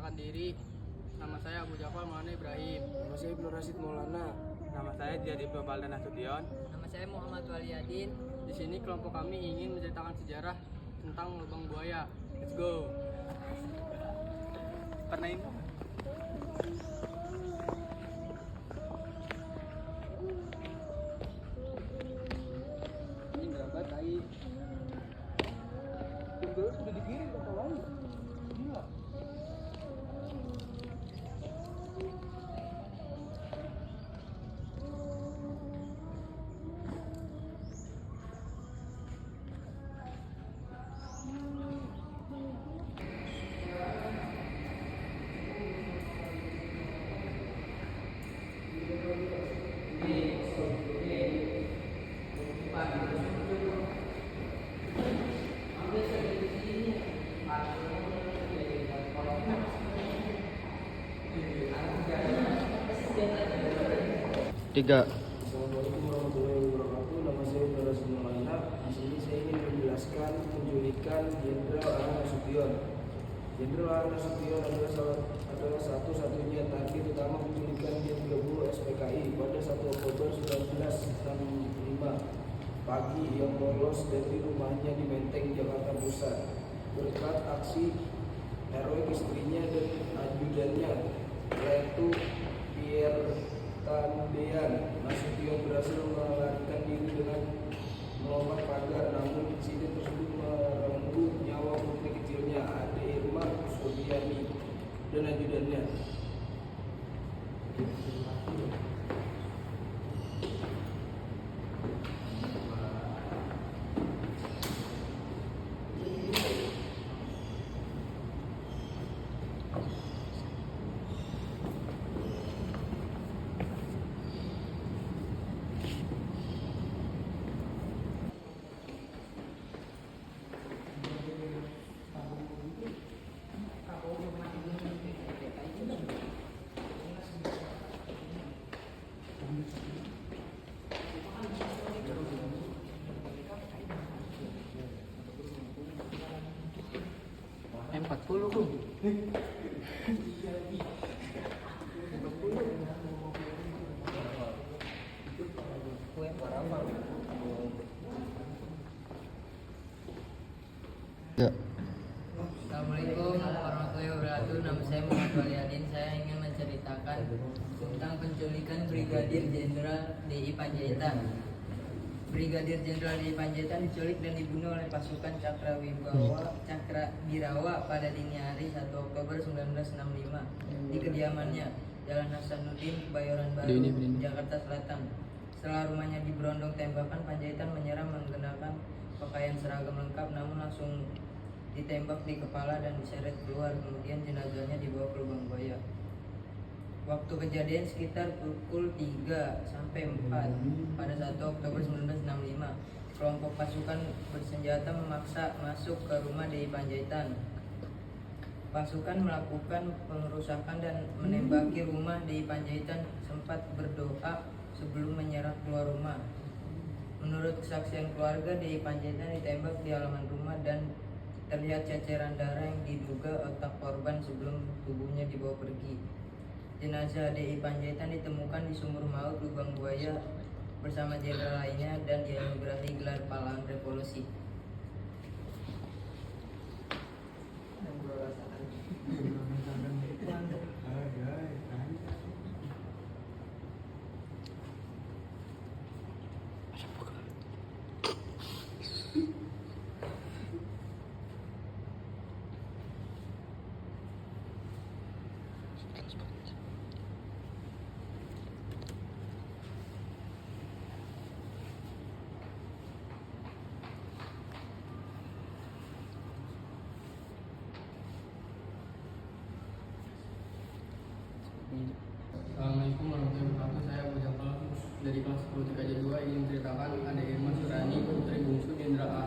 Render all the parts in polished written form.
memperkenalkan diri. Nama saya Abu Jafar Maulana Ibrahim. Nama saya Ibnu Rasid Maulana. Nama saya Jadi Baldan Nasution. Nama saya Muhammad Waliyadin. Di sini kelompok kami ingin menceritakan sejarah tentang lubang buaya. Let's go. Pernah ini? Ini berapa tai? Tunggu sudah dikirim ke lain. Gila. Tiga. Assalamualaikum warahmatullahi wabarakatuh. Nama saya Ibnu Rasid Maulana. Di sini saya ingin menjelaskan penculikan Jenderal A. Nasution. Jenderal A. Nasution adalah satu-satunya target utama penculikan G30 SPKI pada 1 Oktober 1965 pagi yang lolos dari rumahnya di Menteng, Jakarta Pusat. Berkat aksi heroik istrinya dan ajudannya, yaitu Pierre Tandean, Nasution berhasil melarikan diri dengan melompat pagar, namun insiden tersebut merenggut nyawa putri kecilnya, Ade Irma Sugiani, dan ajudannya. M40 tuh. Ya. Assalamualaikum warahmatullahi wabarakatuh. Nama saya Muhammad Waliyadin. Saya ingin menceritakan tentang penculikan Brigadir Jenderal DI Panjaitan. Brigadir Jenderal DI Panjaitan diculik dan dibunuh oleh pasukan Cakrawirawa pada dini hari 1 Oktober 1965 di kediamannya, Jalan Hasanuddin, Kebayoran Baru, Jakarta Selatan. Setelah rumahnya diberondong tembakan, Panjaitan menyerang menggunakan pakaian seragam lengkap, namun langsung ditembak di kepala dan diseret keluar. Kemudian jenazahnya dibawa ke lubang buaya. Waktu kejadian sekitar pukul 3 sampai 4 pada 1 Oktober 1965. Kelompok pasukan bersenjata memaksa masuk ke rumah DI Panjaitan. Pasukan melakukan pengerusakan dan menembaki rumah DI Panjaitan, sempat berdoa sebelum menyerang keluar rumah. Menurut kesaksian keluarga, DI Panjaitan ditembak di halaman rumah dan terlihat ceceran darah yang diduga otak korban sebelum tubuhnya dibawa pergi. Jenazah DI Panjaitan ditemukan di sumur maut lubang buaya bersama jenderal lainnya dan dianugerahi gelar pahlawan revolusi. Assalamualaikum warahmatullahi wabarakatuh. Saya Abu Jafar dari kelas 10 TKJ 2 ingin menceritakan Ade Irma Surani, putri bungsu Jenderal A.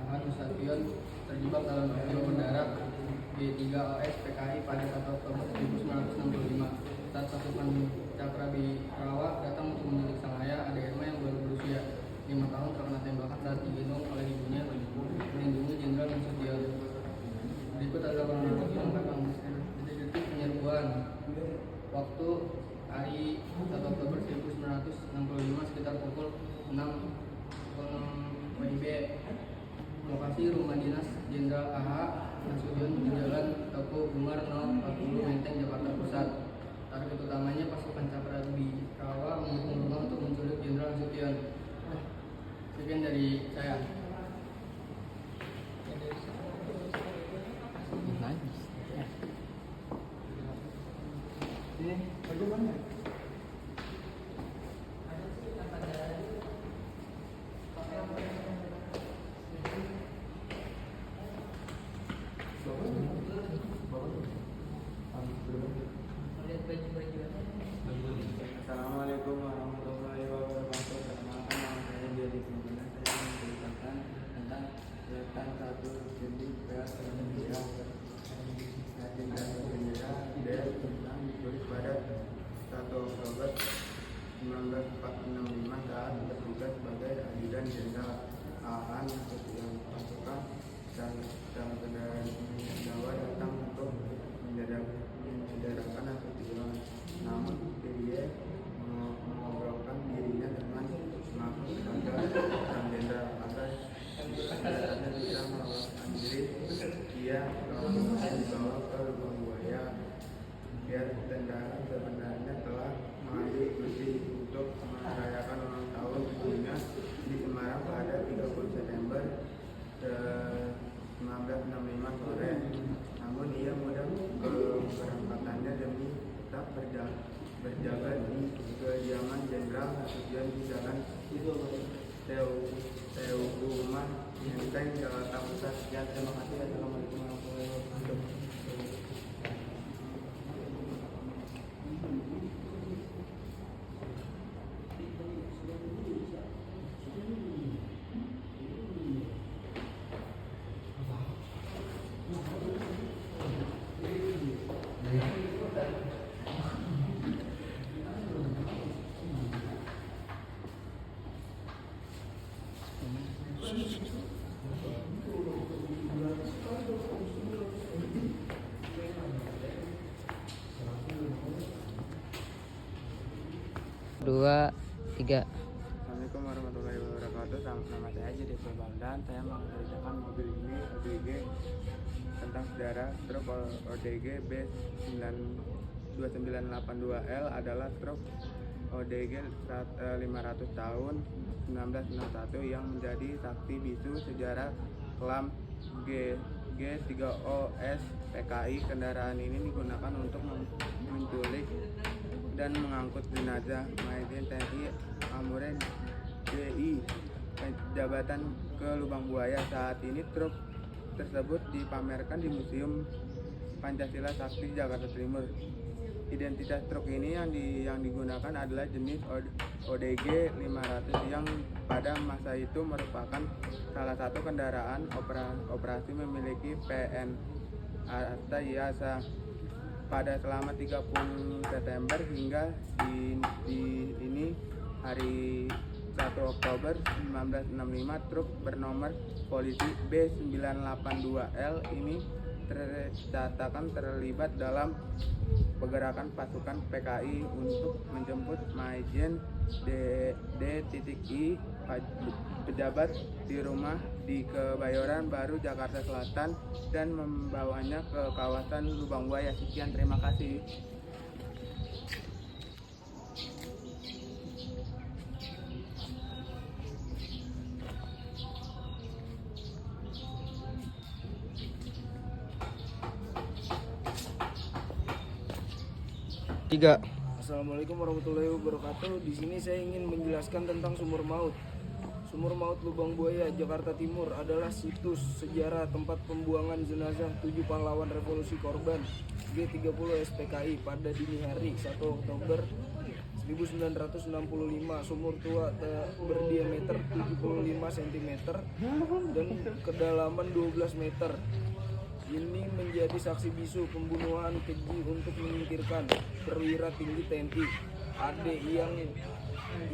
Nasution, terjebak dalam video mendarat G3OS PKI pada 1 Oktober 1965. Saat pasukan Cakrawirawa datang untuk menculik sang ayah, Ade Irma yang baru berusia 5 tahun terkena tembakan saat digendong oleh ibunya melindungi Jenderal Nasution. Berikut adalah kronologi lengkap yang lokasi rumah dinas Jenderal AH Nasution di Jalan Teguh Umar No. 40 Menteng, Jakarta Pusat. Target utamanya pasukan Cakrawala mengepung rumah untuk menculik Jenderal Nasution. Sekian dari saya. Ini bagaimana? Assalamualaikum warahmatullahi wabarakatuh. Perkenalkan, nama saya Dedi Pembenar. Saya menceritakan tentang kegiatan 1 Juni PLNDA Jenderal Bendera tentang ditulis pada 1 Oktober 1945 saat bertugas sebagai ajudan Jenderal AAN Nasution. Pasukan kendaraan Jawa datang untuk menyederhanakan Nasution, namun dia mengobrolkan dirinya dengan mengaku sebagai seorang jenderal agar kendaraannya bisa meloloskan diri. Dia dibawa ke lubang buaya. Biar tentara sebenarnya telah mengambil cuti untuk merayakan ulang tahun ibunya di Semarang pada 30 September 1965 sore. Namun ia mudah keberangkatannya demi tetap berjaga di kediaman Jenderal Nasution di Jalan Teguh Menteng, Jakarta Pusat. Ya, terima kasih. Assalamualaikum warahmatullahi wabarakatuh. Dua, tiga. Assalamualaikum warahmatullahi wabarakatuh. Nama saya Jadi Baldan. Saya mengerjakan mobil ini ODG tentang sejarah. Truk ODG B2982L adalah truk ODG 500 tahun 1961 yang menjadi saksi bisu sejarah kelam G3OS PKI. Kendaraan ini digunakan untuk menculik dan mengangkut jenazah Majen TNI Amuren DI jabatan ke Lubang Buaya. Saat ini truk tersebut dipamerkan di Museum Pancasila Sakti Jakarta Timur. Identitas truk ini yang digunakan adalah jenis ODG 500 yang pada masa itu merupakan salah satu kendaraan operasi memiliki PN atau IASA. Pada selama 30 September hingga ini hari 1 Oktober 1965 truk bernomor polisi B982L ini tercatatkan terlibat dalam pergerakan pasukan PKI untuk menjemput Maijen D.I pejabat di rumah di Kebayoran Baru, Jakarta Selatan dan membawanya ke kawasan Lubang Buaya. Sekian, terima kasih. Tiga. Assalamualaikum warahmatullahi wabarakatuh. Di sini saya ingin menjelaskan tentang Sumur Maut. Sumur Maut Lubang Buaya, Jakarta Timur adalah situs sejarah tempat pembuangan jenazah 7 pahlawan revolusi korban G30 SPKI pada dini hari 1 Oktober 1965. Sumur tua berdiameter 75 cm dan kedalaman 12 meter. Ini menjadi saksi bisu pembunuhan keji untuk menyingkirkan perwira tinggi TNI AD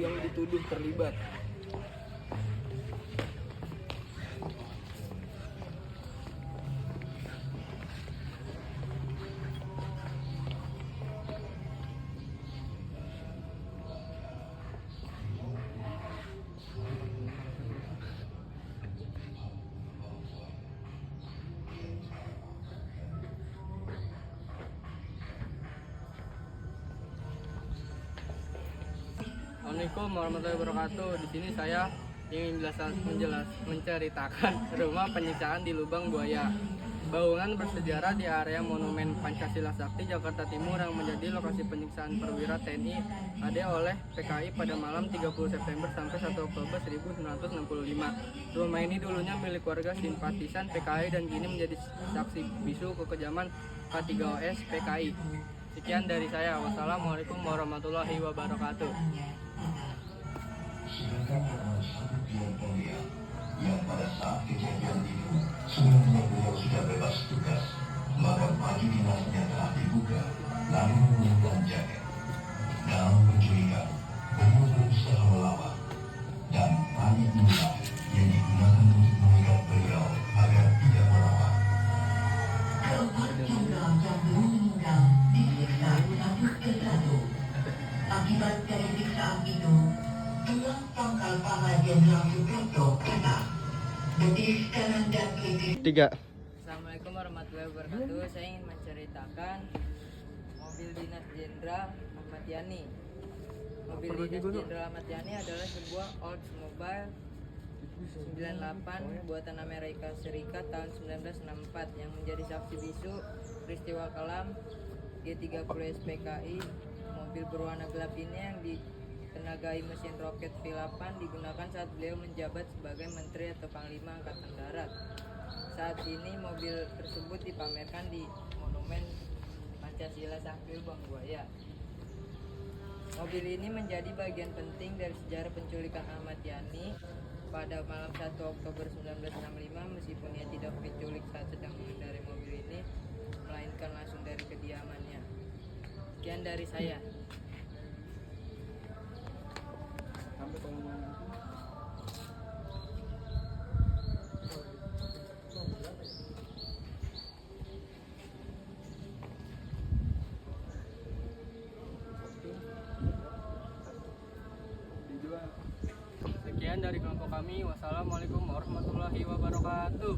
yang dituduh terlibat. Assalamualaikum warahmatullahi wabarakatuh. Di sini saya ingin menceritakan rumah penyiksaan di Lubang Buaya. Bangunan bersejarah di area Monumen Pancasila Sakti, Jakarta Timur yang menjadi lokasi penyiksaan perwira TNI AD oleh PKI pada malam 30 September sampai 1 Oktober 1965. Rumah ini dulunya milik warga simpatisan PKI dan kini menjadi saksi bisu kekejaman K3OS PKI. Sekian dari saya. Wassalamualaikum warahmatullahi wabarakatuh. Yang pada saat kejadian itu sebelumnya beliau sudah bebas tugas, maka baju dinasnya telah dibuka lalu menggunakan jaket. Dalam penculikan, beliau berusaha melawan dan tali inilah yang digunakan untuk mengikat beliau agar tidak melawan. Keempat jenderal yang belum meninggal disiksa satu persatu. Akibat dari siksaan itu, tulang pangkal paha Jenderal Suprapto patah. Betis kanan dan kiri. 3. Assalamualaikum warahmatullahi wabarakatuh. Saya ingin menceritakan mobil dinas Jenderal Ahmad Yani. Mobil dinas Jenderal Ahmad Yani adalah sebuah Oldsmobile 98 buatan Amerika Serikat tahun 1964 yang menjadi saksi bisu peristiwa kelam G30 SPKI. Mobil berwarna gelap ini yang ditenagai mesin roket V8 digunakan saat beliau menjabat sebagai Menteri atau Panglima Angkatan Darat. Saat ini mobil tersebut dipamerkan di Monumen Pancasila Sakti Lubang Buaya. Mobil ini menjadi bagian penting dari sejarah penculikan Ahmad Yani pada malam 1 Oktober 1965, meskipun ia tidak diculik saat sedang mengendarai mobil ini, melainkan langsung dari kediamannya. Sekian dari saya. Sekian dari kelompok kami. Wassalamualaikum warahmatullahi wabarakatuh.